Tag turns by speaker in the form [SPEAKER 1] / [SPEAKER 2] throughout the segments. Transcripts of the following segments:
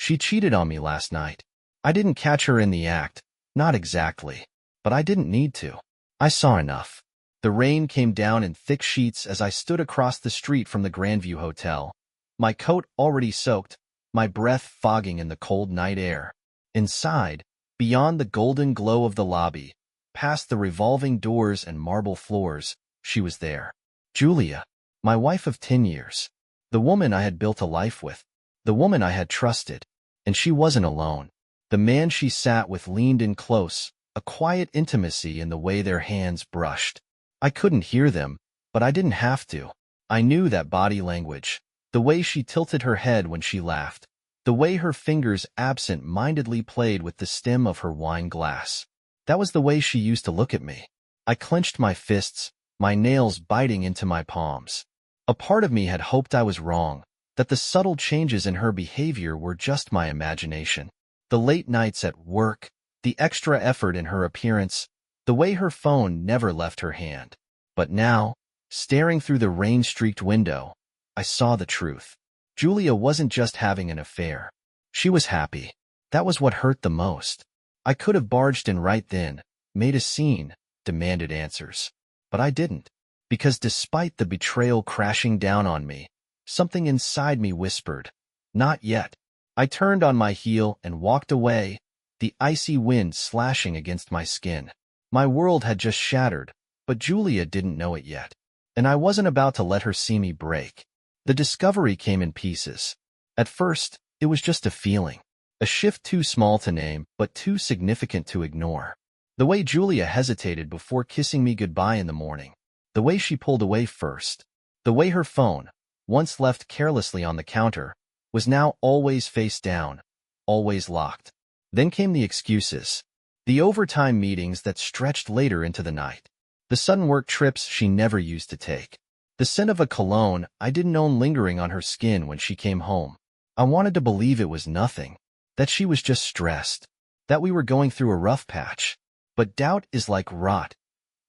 [SPEAKER 1] She cheated on me last night. I didn't catch her in the act, not exactly, but I didn't need to. I saw enough. The rain came down in thick sheets as I stood across the street from the Grandview Hotel, my coat already soaked, my breath fogging in the cold night air. Inside, beyond the golden glow of the lobby, past the revolving doors and marble floors, she was there. Julia, my wife of 10 years. The woman I had built a life with. The woman I had trusted. And she wasn't alone. The man she sat with leaned in close, a quiet intimacy in the way their hands brushed. I couldn't hear them, but I didn't have to. I knew that body language, the way she tilted her head when she laughed, the way her fingers absent-mindedly played with the stem of her wine glass. That was the way she used to look at me. I clenched my fists, my nails biting into my palms. A part of me had hoped I was wrong, that the subtle changes in her behavior were just my imagination. The late nights at work, the extra effort in her appearance, the way her phone never left her hand. But now, staring through the rain-streaked window, I saw the truth. Julia wasn't just having an affair. She was happy. That was what hurt the most. I could have barged in right then, made a scene, demanded answers. But I didn't. Because despite the betrayal crashing down on me, something inside me whispered, "Not yet." I turned on my heel and walked away, the icy wind slashing against my skin. My world had just shattered, but Julia didn't know it yet. And I wasn't about to let her see me break. The discovery came in pieces. At first, it was just a feeling. A shift too small to name, but too significant to ignore. The way Julia hesitated before kissing me goodbye in the morning. The way she pulled away first. The way her phone, once left carelessly on the counter, was now always face down, always locked. Then came the excuses. The overtime meetings that stretched later into the night. The sudden work trips she never used to take. The scent of a cologne I didn't own lingering on her skin when she came home. I wanted to believe it was nothing. That she was just stressed. That we were going through a rough patch. But doubt is like rot.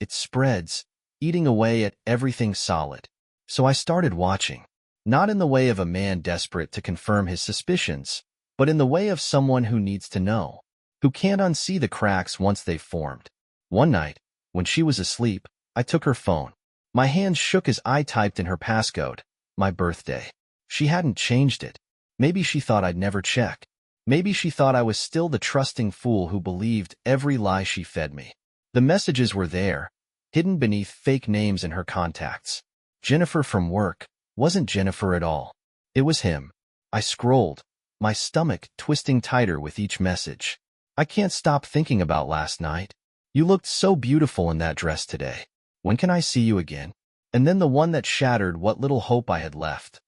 [SPEAKER 1] It spreads, eating away at everything solid. So I started watching. Not in the way of a man desperate to confirm his suspicions, but in the way of someone who needs to know, who can't unsee the cracks once they've formed. One night, when she was asleep, I took her phone. My hands shook as I typed in her passcode, my birthday. She hadn't changed it. Maybe she thought I'd never check. Maybe she thought I was still the trusting fool who believed every lie she fed me. The messages were there, hidden beneath fake names in her contacts. Jennifer from work wasn't Jennifer at all. It was him. I scrolled, my stomach twisting tighter with each message. I can't stop thinking about last night. You looked so beautiful in that dress today. When can I see you again? And then the one that shattered what little hope I had left.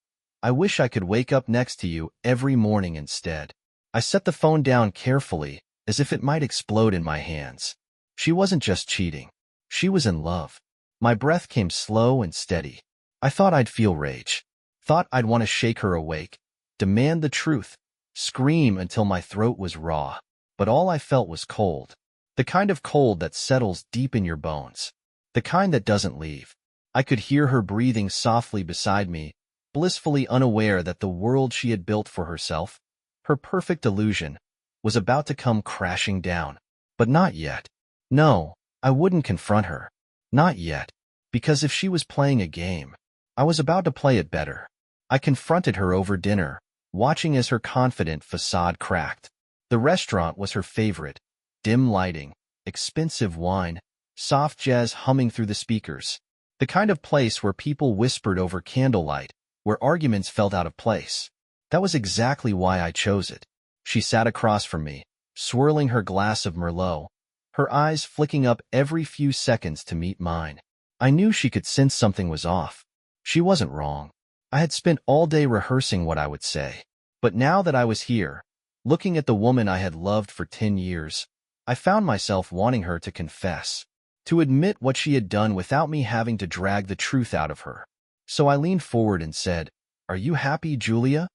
[SPEAKER 1] I wish I could wake up next to you every morning instead. I set the phone down carefully, as if it might explode in my hands. She wasn't just cheating. She was in love. My breath came slow and steady. I thought I'd feel rage. Thought I'd want to shake her awake, demand the truth, scream until my throat was raw. But all I felt was cold. The kind of cold that settles deep in your bones. The kind that doesn't leave. I could hear her breathing softly beside me, blissfully unaware that the world she had built for herself, her perfect illusion, was about to come crashing down. But not yet. No, I wouldn't confront her. Not yet. Because if she was playing a game, I was about to play it better. I confronted her over dinner, watching as her confident facade cracked. The restaurant was her favorite. Dim lighting, expensive wine, soft jazz humming through the speakers. The kind of place where people whispered over candlelight, where arguments felt out of place. That was exactly why I chose it. She sat across from me, swirling her glass of Merlot, her eyes flicking up every few seconds to meet mine. I knew she could sense something was off. She wasn't wrong. I had spent all day rehearsing what I would say. But now that I was here, looking at the woman I had loved for 10 years, I found myself wanting her to confess, to admit what she had done without me having to drag the truth out of her. So I leaned forward and said, "Are you happy, Julia?"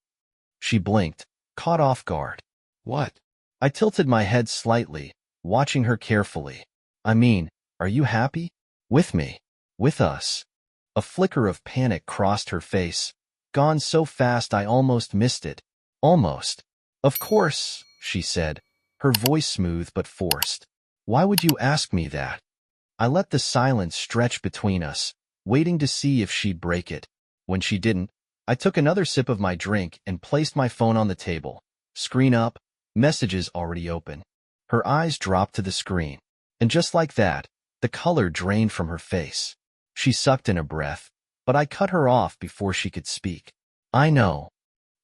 [SPEAKER 1] She blinked, caught off guard. "What?" I tilted my head slightly, watching her carefully. "I mean, are you happy? With me? With us?" A flicker of panic crossed her face, gone so fast I almost missed it. Almost. Of course, she said, her voice smooth but forced. Why would you ask me that? I let the silence stretch between us, waiting to see if she'd break it. When she didn't, I took another sip of my drink and placed my phone on the table. Screen up, messages already open. Her eyes dropped to the screen, and just like that, the color drained from her face. She sucked in a breath, but I cut her off before she could speak. I know.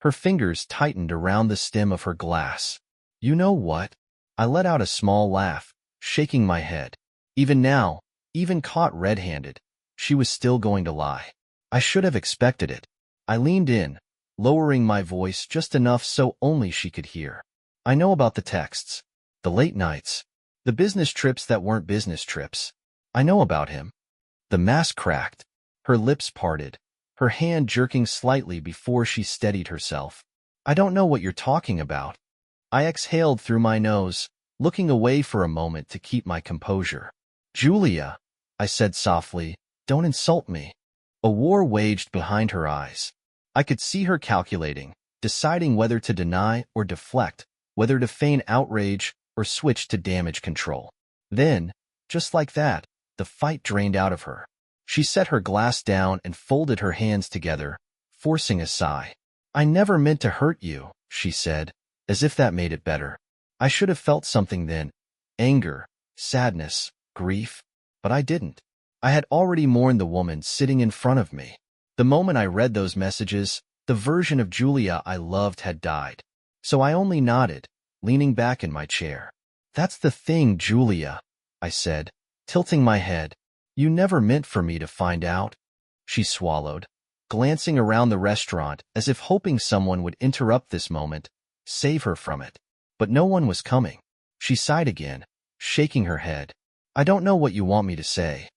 [SPEAKER 1] Her fingers tightened around the stem of her glass. You know what? I let out a small laugh, shaking my head. Even now, even caught red-handed, she was still going to lie. I should have expected it. I leaned in, lowering my voice just enough so only she could hear. I know about the texts, the late nights, the business trips that weren't business trips. I know about him. The mask cracked, her lips parted, her hand jerking slightly before she steadied herself. I don't know what you're talking about. I exhaled through my nose, looking away for a moment to keep my composure. Julia, I said softly, don't insult me. A war waged behind her eyes. I could see her calculating, deciding whether to deny or deflect, whether to feign outrage or switch to damage control. Then, just like that, the fight drained out of her. She set her glass down and folded her hands together, forcing a sigh. I never meant to hurt you, she said, as if that made it better. I should have felt something then, anger, sadness, grief, but I didn't. I had already mourned the woman sitting in front of me. The moment I read those messages, the version of Julia I loved had died. So I only nodded, leaning back in my chair. That's the thing, Julia, I said, tilting my head. You never meant for me to find out. She swallowed, glancing around the restaurant as if hoping someone would interrupt this moment, save her from it. But no one was coming. She sighed again, shaking her head. I don't know what you want me to say.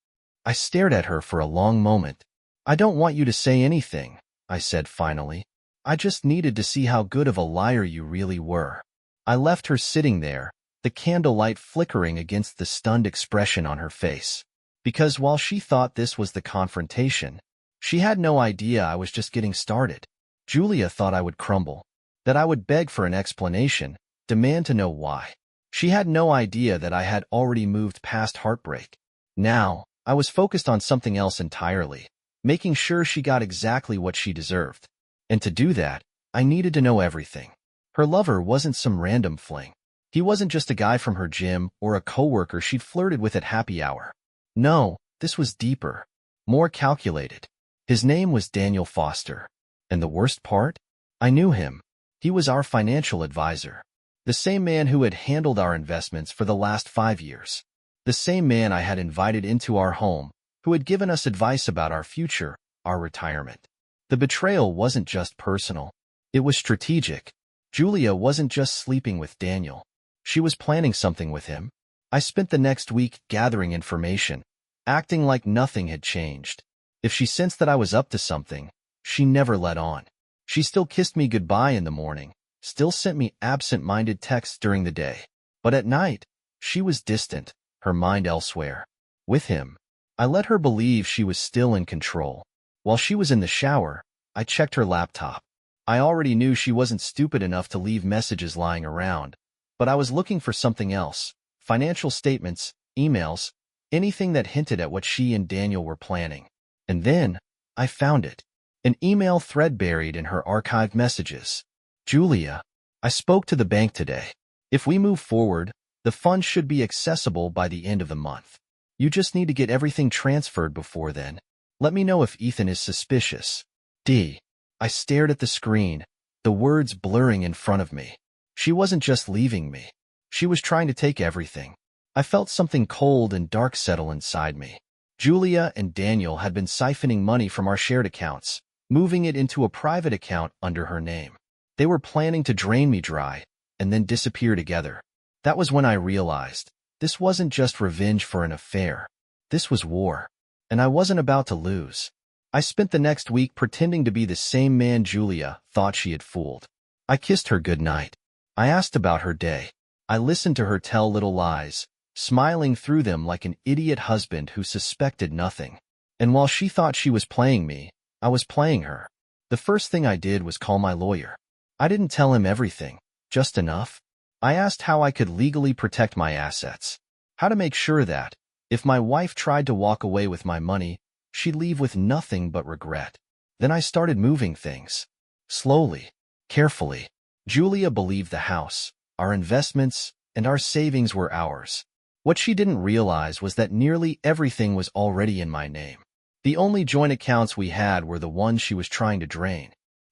[SPEAKER 1] I stared at her for a long moment. I don't want you to say anything, I said finally. I just needed to see how good of a liar you really were. I left her sitting there, the candlelight flickering against the stunned expression on her face. Because while she thought this was the confrontation, she had no idea I was just getting started. Julia thought I would crumble, that I would beg for an explanation, demand to know why. She had no idea that I had already moved past heartbreak. Now, I was focused on something else entirely, making sure she got exactly what she deserved. And to do that, I needed to know everything. Her lover wasn't some random fling. He wasn't just a guy from her gym or a coworker she'd flirted with at happy hour. No, this was deeper, more calculated. His name was Daniel Foster. And the worst part? I knew him. He was our financial advisor. The same man who had handled our investments for the last 5 years. The same man I had invited into our home, who had given us advice about our future, our retirement. The betrayal wasn't just personal. It was strategic. Julia wasn't just sleeping with Daniel. She was planning something with him. I spent the next week gathering information, acting like nothing had changed. If she sensed that I was up to something, she never let on. She still kissed me goodbye in the morning, still sent me absent-minded texts during the day. But at night, she was distant, her mind elsewhere. With him, I let her believe she was still in control. While she was in the shower, I checked her laptop. I already knew she wasn't stupid enough to leave messages lying around, but I was looking for something else. Financial statements, emails, anything that hinted at what she and Daniel were planning. And then, I found it. An email thread buried in her archived messages. Julia, I spoke to the bank today. If we move forward, the funds should be accessible by the end of the month. You just need to get everything transferred before then. Let me know if Ethan is suspicious. D. I stared at the screen, the words blurring in front of me. She wasn't just leaving me. She was trying to take everything. I felt something cold and dark settle inside me. Julia and Daniel had been siphoning money from our shared accounts, moving it into a private account under her name. They were planning to drain me dry and then disappear together. That was when I realized this wasn't just revenge for an affair. This was war, and I wasn't about to lose. I spent the next week pretending to be the same man Julia thought she had fooled. I kissed her goodnight. I asked about her day. I listened to her tell little lies, smiling through them like an idiot husband who suspected nothing. And while she thought she was playing me, I was playing her. The first thing I did was call my lawyer. I didn't tell him everything, Just enough? I asked how I could legally protect my assets. How to make sure that, if my wife tried to walk away with my money, she'd leave with nothing but regret. Then I started moving things. Slowly, carefully. Julia believed the house, our investments, and our savings were ours. What she didn't realize was that nearly everything was already in my name. The only joint accounts we had were the ones she was trying to drain.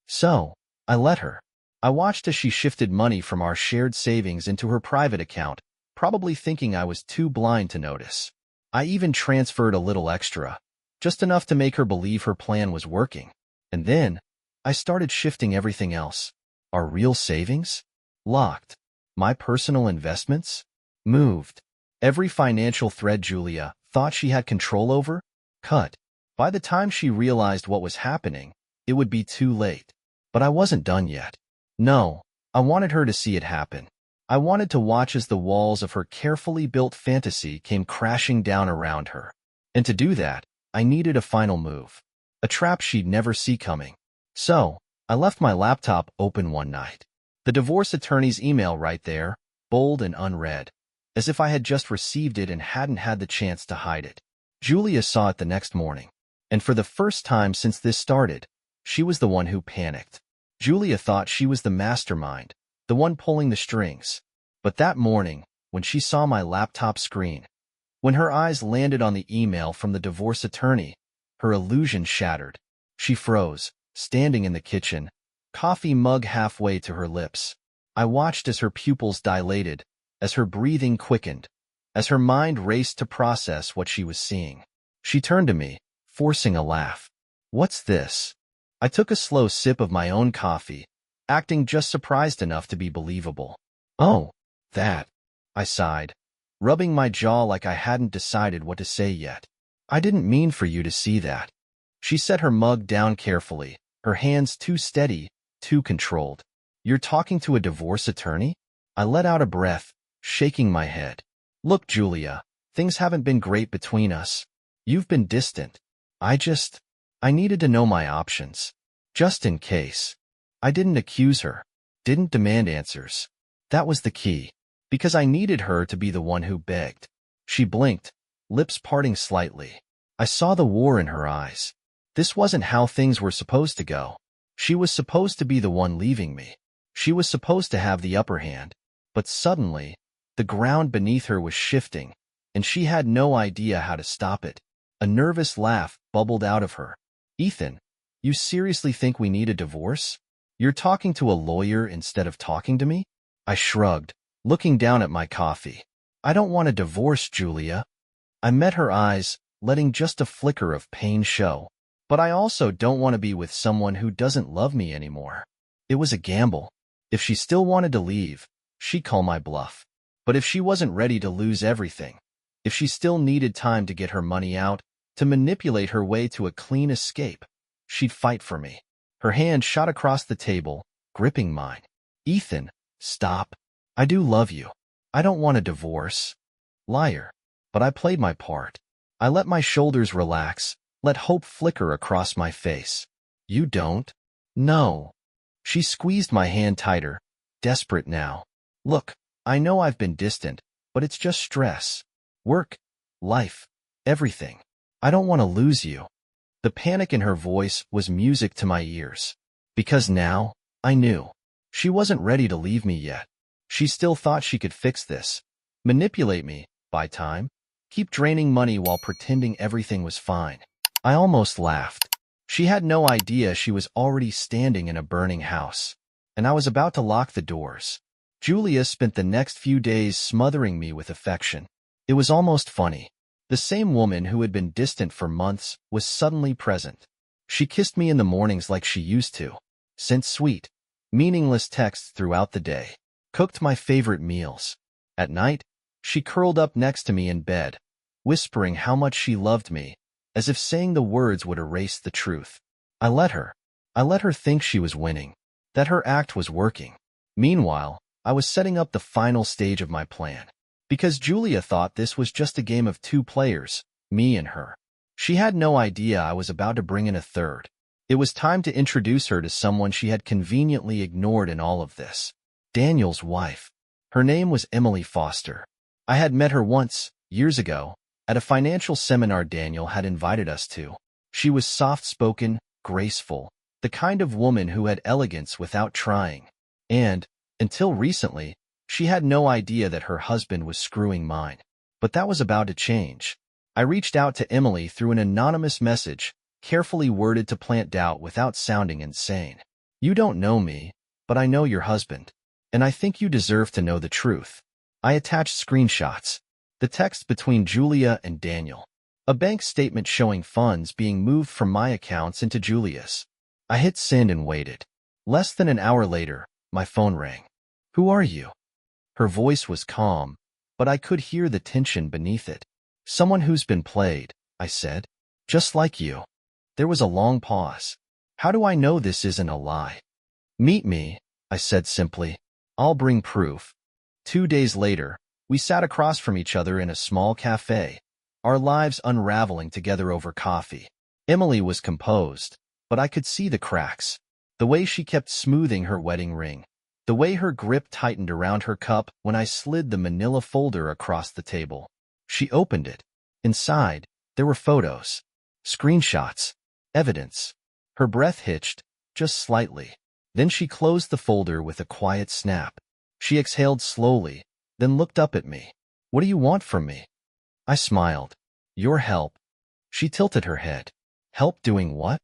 [SPEAKER 1] So, I let her. I watched as she shifted money from our shared savings into her private account, probably thinking I was too blind to notice. I even transferred a little extra, just enough to make her believe her plan was working. And then, I started shifting everything else. Our real savings? Locked. My personal investments? Moved. Every financial thread Julia thought she had control over? Cut. By the time she realized what was happening, it would be too late. But I wasn't done yet. No, I wanted her to see it happen. I wanted to watch as the walls of her carefully built fantasy came crashing down around her. And to do that, I needed a final move. A trap she'd never see coming. So, I left my laptop open one night. The divorce attorney's email right there, bold and unread, as if I had just received it and hadn't had the chance to hide it. Julia saw it the next morning. And for the first time since this started, she was the one who panicked. Julia thought she was the mastermind, the one pulling the strings. But that morning, when she saw my laptop screen, when her eyes landed on the email from the divorce attorney, her illusion shattered. She froze, standing in the kitchen, coffee mug halfway to her lips. I watched as her pupils dilated, as her breathing quickened, as her mind raced to process what she was seeing. She turned to me, forcing a laugh. "What's this?" I took a slow sip of my own coffee, acting just surprised enough to be believable. "Oh, that," I sighed, rubbing my jaw like I hadn't decided what to say yet. "I didn't mean for you to see that." She set her mug down carefully, her hands too steady, too controlled. "You're talking to a divorce attorney?" I let out a breath, shaking my head. "Look, Julia, things haven't been great between us. You've been distant. I needed to know my options. Just in case." I didn't accuse her, didn't demand answers. That was the key, because I needed her to be the one who begged. She blinked, lips parting slightly. I saw the war in her eyes. This wasn't how things were supposed to go. She was supposed to be the one leaving me. She was supposed to have the upper hand. But suddenly, the ground beneath her was shifting, and she had no idea how to stop it. A nervous laugh bubbled out of her. "Ethan, you seriously think we need a divorce? You're talking to a lawyer instead of talking to me?" I shrugged, looking down at my coffee. "I don't want a divorce, Julia." I met her eyes, letting just a flicker of pain show. "But I also don't want to be with someone who doesn't love me anymore." It was a gamble. If she still wanted to leave, she'd call my bluff. But if she wasn't ready to lose everything, if she still needed time to get her money out, to manipulate her way to a clean escape, she'd fight for me. Her hand shot across the table, gripping mine. "Ethan, stop. I do love you. I don't want a divorce." Liar. But I played my part. I let my shoulders relax, let hope flicker across my face. "You don't?" "No." She squeezed my hand tighter, desperate now. "Look, I know I've been distant, but it's just stress. Work, life, everything. I don't want to lose you." The panic in her voice was music to my ears. Because now, I knew. She wasn't ready to leave me yet. She still thought she could fix this. Manipulate me, buy time, keep draining money while pretending everything was fine. I almost laughed. She had no idea she was already standing in a burning house. And I was about to lock the doors. Julia spent the next few days smothering me with affection. It was almost funny. The same woman who had been distant for months was suddenly present. She kissed me in the mornings like she used to, sent sweet, meaningless texts throughout the day, cooked my favorite meals. At night, she curled up next to me in bed, whispering how much she loved me, as if saying the words would erase the truth. I let her. I let her think she was winning, that her act was working. Meanwhile, I was setting up the final stage of my plan. Because Julia thought this was just a game of two players, me and her. She had no idea I was about to bring in a third. It was time to introduce her to someone she had conveniently ignored in all of this. Daniel's wife. Her name was Emily Foster. I had met her once, years ago, at a financial seminar Daniel had invited us to. She was soft-spoken, graceful, the kind of woman who had elegance without trying. And, until recently, she had no idea that her husband was screwing mine. But that was about to change. I reached out to Emily through an anonymous message, carefully worded to plant doubt without sounding insane. You don't know me, but I know your husband. And I think you deserve to know the truth. I attached screenshots. The text between Julia and Daniel. A bank statement showing funds being moved from my accounts into Julia's. I hit send and waited. Less than an hour later, my phone rang. Who are you? Her voice was calm, but I could hear the tension beneath it. Someone who's been played, I said. Just like you. There was a long pause. How do I know this isn't a lie? Meet me, I said simply. I'll bring proof. 2 days later, we sat across from each other in a small cafe, our lives unraveling together over coffee. Emily was composed, but I could see the cracks. The way she kept smoothing her wedding ring. The way her grip tightened around her cup when I slid the manila folder across the table. She opened it. Inside, there were photos. Screenshots. Evidence. Her breath hitched, just slightly. Then she closed the folder with a quiet snap. She exhaled slowly, then looked up at me. What do you want from me? I smiled. Your help. She tilted her head. Help doing what?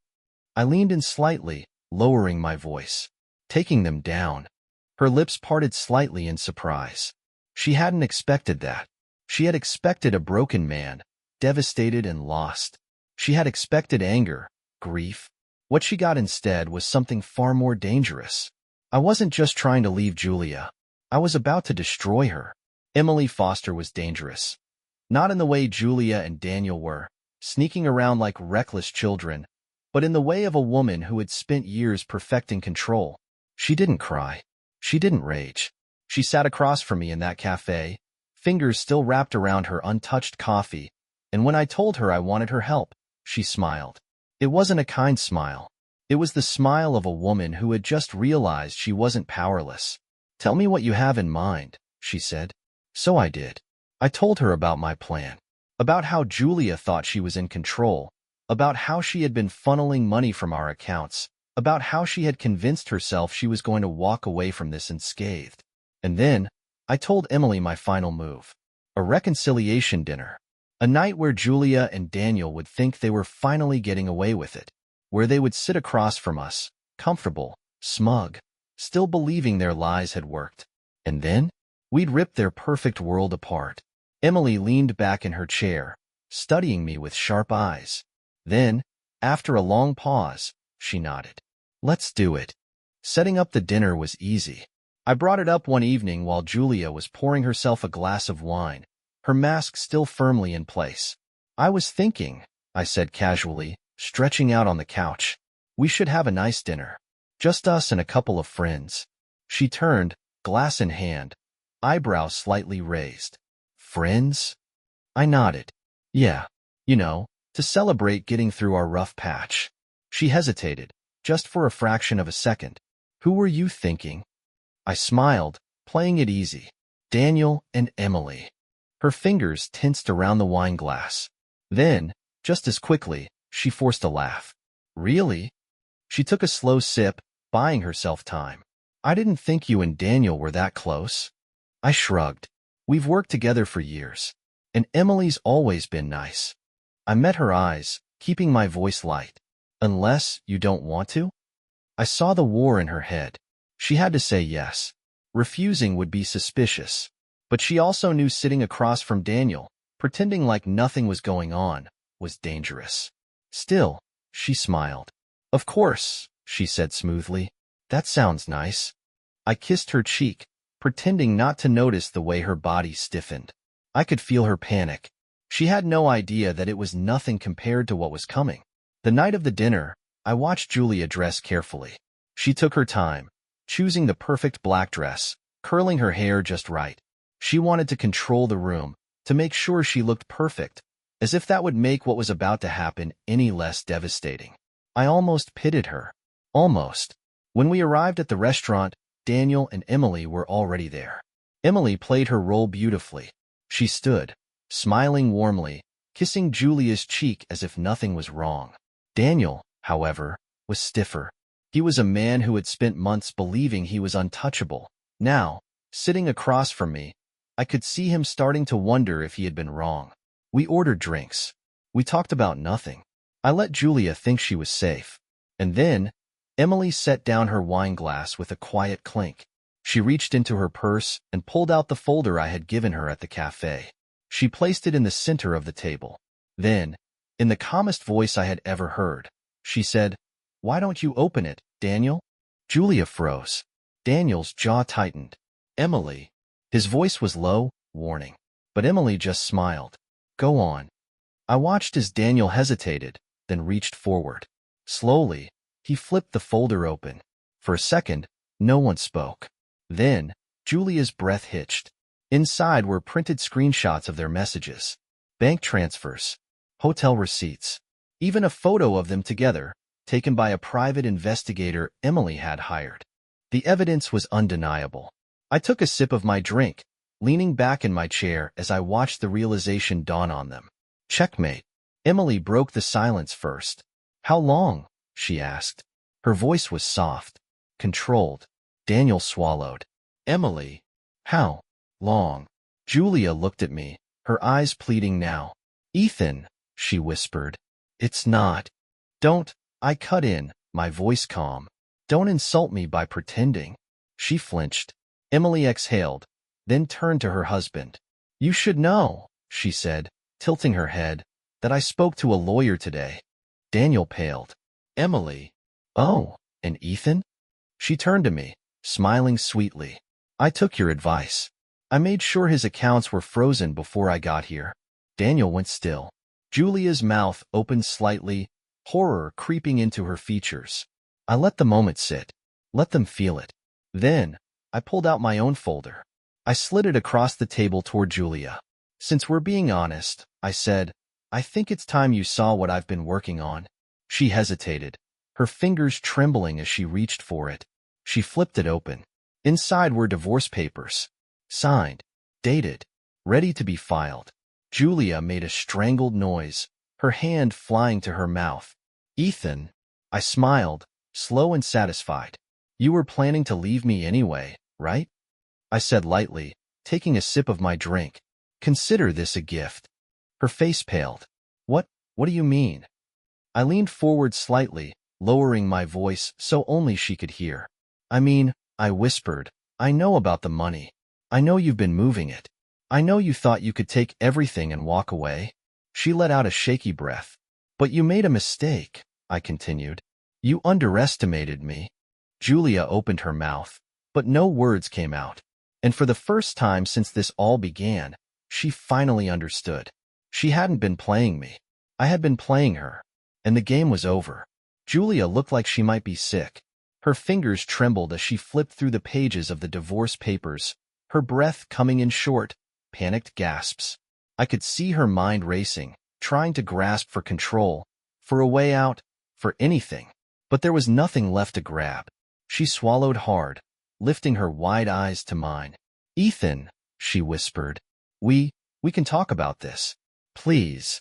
[SPEAKER 1] I leaned in slightly, lowering my voice. Taking them down. Her lips parted slightly in surprise. She hadn't expected that. She had expected a broken man, devastated and lost. She had expected anger, grief. What she got instead was something far more dangerous. I wasn't just trying to leave Julia. I was about to destroy her. Emily Foster was dangerous. Not in the way Julia and Daniel were, sneaking around like reckless children, but in the way of a woman who had spent years perfecting control. She didn't cry. She didn't rage. She sat across from me in that cafe, fingers still wrapped around her untouched coffee, and when I told her I wanted her help, she smiled. It wasn't a kind smile. It was the smile of a woman who had just realized she wasn't powerless. Tell me what you have in mind, she said. So I did. I told her about my plan, about how Julia thought she was in control, about how she had been funneling money from our accounts, about how she had convinced herself she was going to walk away from this unscathed. And then, I told Emily my final move. A reconciliation dinner. A night where Julia and Daniel would think they were finally getting away with it, where they would sit across from us, comfortable, smug, still believing their lies had worked. And then, we'd rip their perfect world apart. Emily leaned back in her chair, studying me with sharp eyes. Then, after a long pause, she nodded. Let's do it. Setting up the dinner was easy. I brought it up one evening while Julia was pouring herself a glass of wine, her mask still firmly in place. I was thinking, I said casually, stretching out on the couch. We should have a nice dinner. Just us and a couple of friends. She turned, glass in hand, eyebrows slightly raised. Friends? I nodded. Yeah, to celebrate getting through our rough patch. She hesitated, just for a fraction of a second. Who were you thinking? I smiled, playing it easy. Daniel and Emily. Her fingers tensed around the wine glass. Then, just as quickly, she forced a laugh. Really? She took a slow sip, buying herself time. I didn't think you and Daniel were that close. I shrugged. We've worked together for years, and Emily's always been nice. I met her eyes, keeping my voice light. Unless you don't want to? I saw the war in her head. She had to say yes. Refusing would be suspicious. But she also knew sitting across from Daniel, pretending like nothing was going on, was dangerous. Still, she smiled. Of course, she said smoothly. That sounds nice. I kissed her cheek, pretending not to notice the way her body stiffened. I could feel her panic. She had no idea that it was nothing compared to what was coming. The night of the dinner, I watched Julia dress carefully. She took her time, choosing the perfect black dress, curling her hair just right. She wanted to control the room, to make sure she looked perfect, as if that would make what was about to happen any less devastating. I almost pitied her. Almost. When we arrived at the restaurant, Daniel and Emily were already there. Emily played her role beautifully. She stood, smiling warmly, kissing Julia's cheek as if nothing was wrong. Daniel, however, was stiffer. He was a man who had spent months believing he was untouchable. Now, sitting across from me, I could see him starting to wonder if he had been wrong. We ordered drinks. We talked about nothing. I let Julia think she was safe. And then, Emily set down her wine glass with a quiet clink. She reached into her purse and pulled out the folder I had given her at the cafe. She placed it in the center of the table. Then, in the calmest voice I had ever heard, she said, "Why don't you open it, Daniel?" Julia froze. Daniel's jaw tightened. "Emily." His voice was low, warning. But Emily just smiled. "Go on." I watched as Daniel hesitated, then reached forward. Slowly, he flipped the folder open. For a second, no one spoke. Then, Julia's breath hitched. Inside were printed screenshots of their messages, bank transfers, hotel receipts, even a photo of them together, taken by a private investigator Emily had hired. The evidence was undeniable. I took a sip of my drink, leaning back in my chair as I watched the realization dawn on them. Checkmate. Emily broke the silence first. "How long?" she asked. Her voice was soft, controlled. Daniel swallowed. "Emily, how long?" Julia looked at me, her eyes pleading now. "Ethan," she whispered. "It's not." "Don't," I cut in, my voice calm. "Don't insult me by pretending." She flinched. Emily exhaled, then turned to her husband. "You should know," she said, tilting her head, "that I spoke to a lawyer today." Daniel paled. "Emily." "Oh, and Ethan?" She turned to me, smiling sweetly. "I took your advice. I made sure his accounts were frozen before I got here." Daniel went still. Julia's mouth opened slightly, horror creeping into her features. I let the moment sit, let them feel it. Then, I pulled out my own folder. I slid it across the table toward Julia. "Since we're being honest," I said, "I think it's time you saw what I've been working on." She hesitated, her fingers trembling as she reached for it. She flipped it open. Inside were divorce papers. Signed, dated, ready to be filed. Julia made a strangled noise, her hand flying to her mouth. "Ethan." I smiled, slow and satisfied. "You were planning to leave me anyway, right?" I said lightly, taking a sip of my drink. "Consider this a gift." Her face paled. What do you mean?" I leaned forward slightly, lowering my voice so only she could hear. "I mean," I whispered, "I know about the money. I know you've been moving it. I know you thought you could take everything and walk away." She let out a shaky breath. "But you made a mistake," I continued. "You underestimated me." Julia opened her mouth, but no words came out. And for the first time since this all began, she finally understood. She hadn't been playing me. I had been playing her. And the game was over. Julia looked like she might be sick. Her fingers trembled as she flipped through the pages of the divorce papers, her breath coming in short, panicked gasps. I could see her mind racing, trying to grasp for control, for a way out, for anything. But there was nothing left to grab. She swallowed hard, lifting her wide eyes to mine. "Ethan," she whispered, we can talk about this. Please."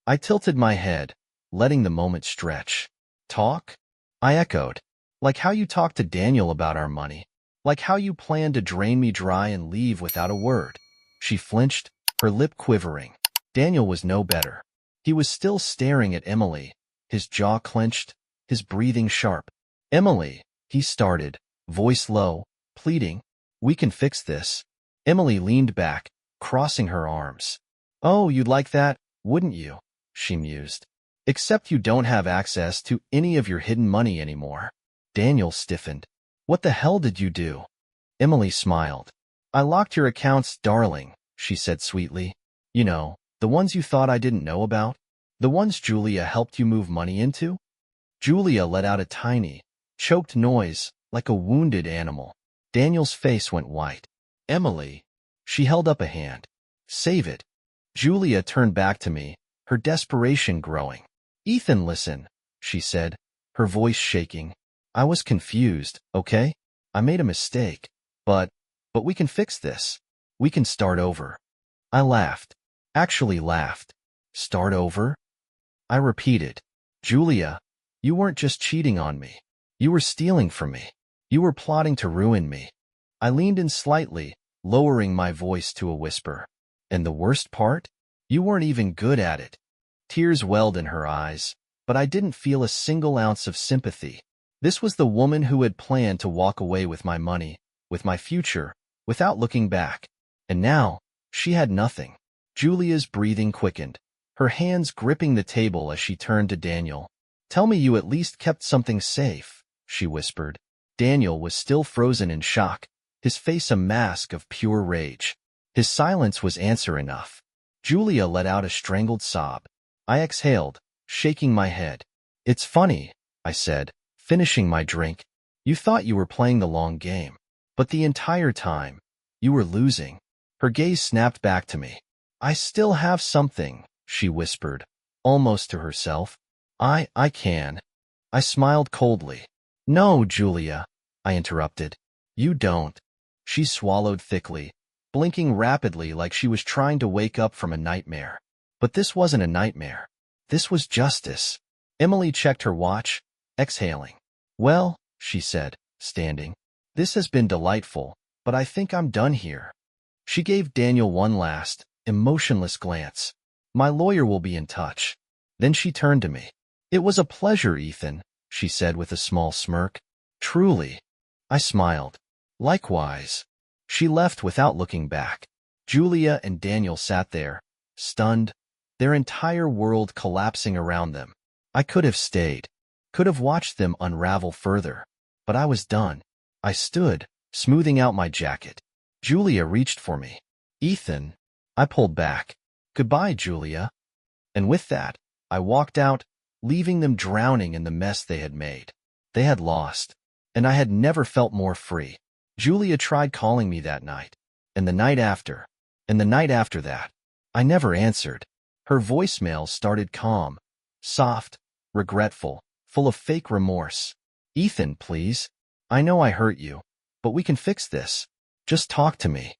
[SPEAKER 1] I tilted my head, letting the moment stretch. "Talk?" I echoed. "Like how you talked to Daniel about our money. Like how you planned to drain me dry and leave without a word." She flinched, her lip quivering. Daniel was no better. He was still staring at Emily, his jaw clenched, his breathing sharp. "Emily," he started, voice low, pleading, "we can fix this." Emily leaned back, crossing her arms. "Oh, you'd like that, wouldn't you?" she mused. "Except you don't have access to any of your hidden money anymore." Daniel stiffened. "What the hell did you do?" Emily smiled. "I locked your accounts, darling," she said sweetly. "You know, the ones you thought I didn't know about? The ones Julia helped you move money into?" Julia let out a tiny, choked noise, like a wounded animal. Daniel's face went white. "Emily." She held up a hand. "Save it." Julia turned back to me, her desperation growing. "Ethan, listen," she said, her voice shaking. "I was confused, okay? I made a mistake, but we can fix this. We can start over. I laughed. Actually laughed. Start over? I repeated. Julia, you weren't just cheating on me. You were stealing from me. You were plotting to ruin me. I leaned in slightly, lowering my voice to a whisper. And the worst part? You weren't even good at it. Tears welled in her eyes, but I didn't feel a single ounce of sympathy. This was the woman who had planned to walk away with my money, with my future, without looking back. And now, she had nothing. Julia's breathing quickened, her hands gripping the table as she turned to Daniel. Tell me you at least kept something safe, she whispered. Daniel was still frozen in shock, his face a mask of pure rage. His silence was answer enough. Julia let out a strangled sob. I exhaled, shaking my head. It's funny, I said, finishing my drink. You thought you were playing the long game. But the entire time, you were losing. Her gaze snapped back to me. I still have something, she whispered, almost to herself. I can. I smiled coldly. No, Julia, I interrupted. You don't. She swallowed thickly, blinking rapidly like she was trying to wake up from a nightmare. But this wasn't a nightmare. This was justice. Emily checked her watch, exhaling. Well, she said, standing. This has been delightful, but I think I'm done here. She gave Daniel one last, emotionless glance. My lawyer will be in touch. Then she turned to me. It was a pleasure, Ethan, she said with a small smirk. Truly. I smiled. Likewise. She left without looking back. Julia and Daniel sat there, stunned, their entire world collapsing around them. I could have stayed, could have watched them unravel further, but I was done. I stood, smoothing out my jacket. Julia reached for me. Ethan. I pulled back. Goodbye, Julia. And with that, I walked out, leaving them drowning in the mess they had made. They had lost, and I had never felt more free. Julia tried calling me that night, and the night after, and the night after that. I never answered. Her voicemail started calm, soft, regretful, full of fake remorse. Ethan, please. I know I hurt you, but we can fix this. Just talk to me.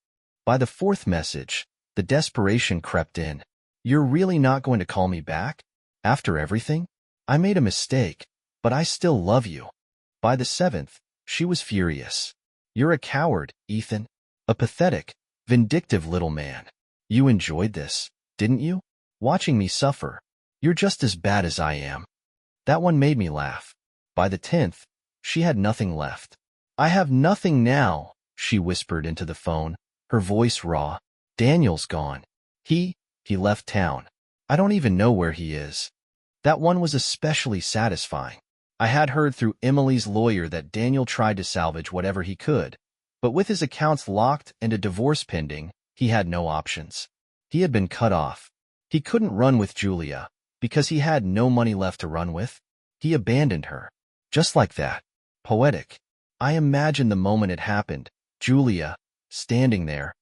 [SPEAKER 1] By the fourth message, the desperation crept in. You're really not going to call me back? After everything? I made a mistake, but I still love you. By the seventh, she was furious. You're a coward, Ethan. A pathetic, vindictive little man. You enjoyed this, didn't you? Watching me suffer. You're just as bad as I am. That one made me laugh. By the 10th, she had nothing left. I have nothing now, she whispered into the phone, her voice raw. Daniel's gone. He left town. I don't even know where he is. That one was especially satisfying. I had heard through Emily's lawyer that Daniel tried to salvage whatever he could, but with his accounts locked and a divorce pending, he had no options. He had been cut off. He couldn't run with Julia, because he had no money left to run with. He abandoned her. Just like that. Poetic. I imagined the moment it happened, Julia, standing there,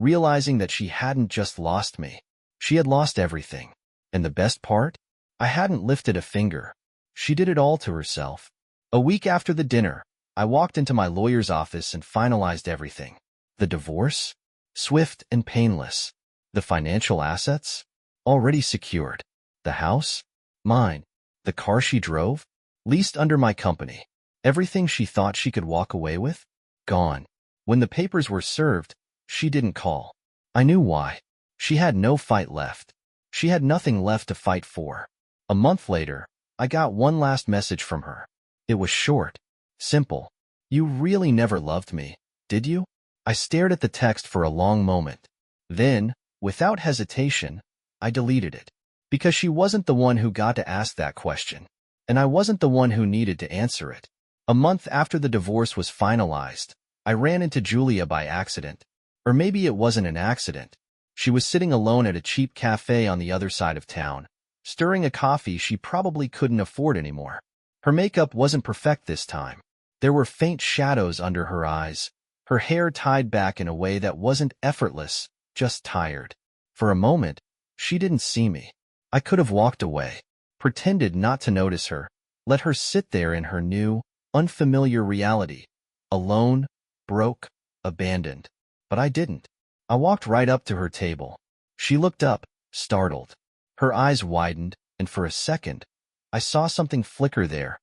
[SPEAKER 1] realizing that she hadn't just lost me. She had lost everything. And the best part? I hadn't lifted a finger. She did it all to herself. A week after the dinner, I walked into my lawyer's office and finalized everything. The divorce? Swift and painless. The financial assets? Already secured. The house? Mine. The car she drove? Leased under my company. Everything she thought she could walk away with? Gone. When the papers were served, she didn't call. I knew why. She had no fight left. She had nothing left to fight for. A month later, I got one last message from her. It was short. Simple. You really never loved me, did you? I stared at the text for a long moment. Then, without hesitation, I deleted it. Because she wasn't the one who got to ask that question. And I wasn't the one who needed to answer it. A month after the divorce was finalized, I ran into Julia by accident. Or maybe it wasn't an accident. She was sitting alone at a cheap cafe on the other side of town, stirring a coffee she probably couldn't afford anymore. Her makeup wasn't perfect this time. There were faint shadows under her eyes, her hair tied back in a way that wasn't effortless, just tired. For a moment, she didn't see me. I could have walked away, pretended not to notice her, let her sit there in her new, unfamiliar reality. Alone, broke, abandoned. But I didn't. I walked right up to her table. She looked up, startled. Her eyes widened, and for a second, I saw something flicker there.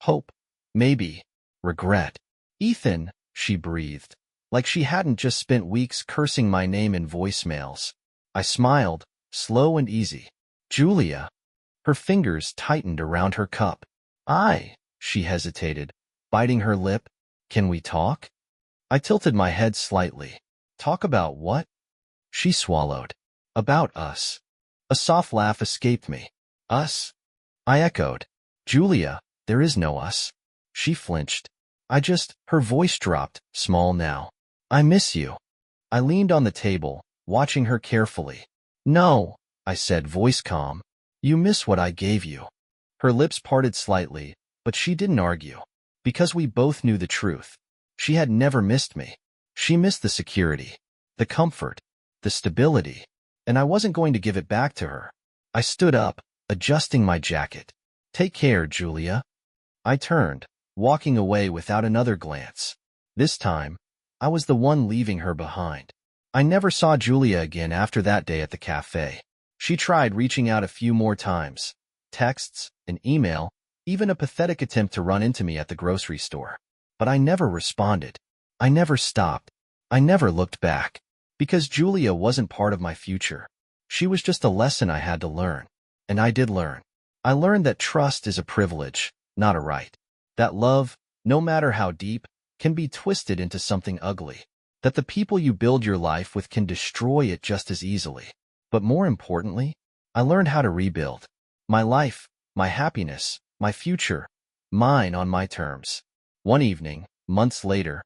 [SPEAKER 1] Hope. Maybe. Regret. Ethan, she breathed, like she hadn't just spent weeks cursing my name in voicemails. I smiled, slow and easy. Julia. Her fingers tightened around her cup. She hesitated, biting her lip. Can we talk? I tilted my head slightly. Talk about what? She swallowed. About us. A soft laugh escaped me. Us? I echoed. Julia, there is no us. She flinched. Her voice dropped, small now. I miss you. I leaned on the table, watching her carefully. No, I said, voice calm. You miss what I gave you. Her lips parted slightly, but she didn't argue. Because we both knew the truth. She had never missed me. She missed the security, the comfort, the stability, and I wasn't going to give it back to her. I stood up, adjusting my jacket. Take care, Julia. I turned, walking away without another glance. This time, I was the one leaving her behind. I never saw Julia again after that day at the cafe. She tried reaching out a few more times. Texts, an email, even a pathetic attempt to run into me at the grocery store. But I never responded. I never stopped. I never looked back. Because Julia wasn't part of my future. She was just a lesson I had to learn. And I did learn. I learned that trust is a privilege, not a right. That love, no matter how deep, can be twisted into something ugly. That the people you build your life with can destroy it just as easily. But more importantly, I learned how to rebuild. My life, my happiness, my future, mine on my terms. One evening, months later,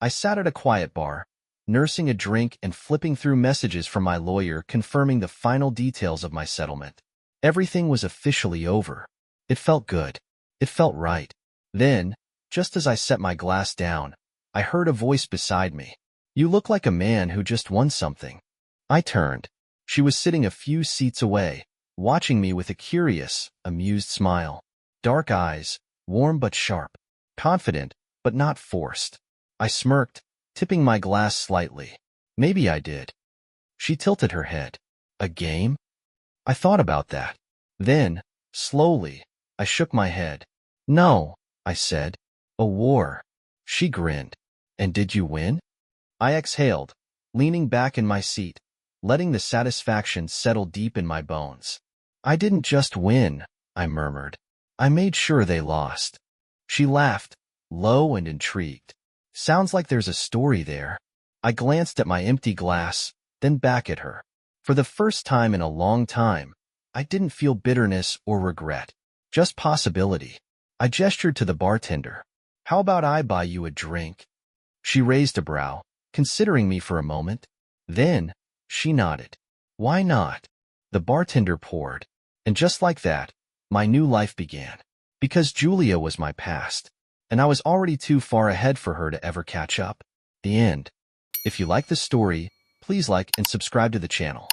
[SPEAKER 1] I sat at a quiet bar, nursing a drink and flipping through messages from my lawyer confirming the final details of my settlement. Everything was officially over. It felt good. It felt right. Then, just as I set my glass down, I heard a voice beside me. You look like a man who just won something. I turned. She was sitting a few seats away, watching me with a curious, amused smile. Dark eyes, warm but sharp, confident but not forced. I smirked, tipping my glass slightly. Maybe I did. She tilted her head. A game? I thought about that. Then, slowly, I shook my head. No, I said. A war. She grinned. And did you win? I exhaled, leaning back in my seat, letting the satisfaction settle deep in my bones. I didn't just win, I murmured. I made sure they lost. She laughed, low and intrigued. Sounds like there's a story there. I glanced at my empty glass, then back at her. For the first time in a long time, I didn't feel bitterness or regret, just possibility. I gestured to the bartender. How about I buy you a drink? She raised a brow, considering me for a moment. Then, she nodded. Why not? The bartender poured. And just like that, my new life began. Because Julia was my past, and I was already too far ahead for her to ever catch up. The end. If you like this story, please like and subscribe to the channel.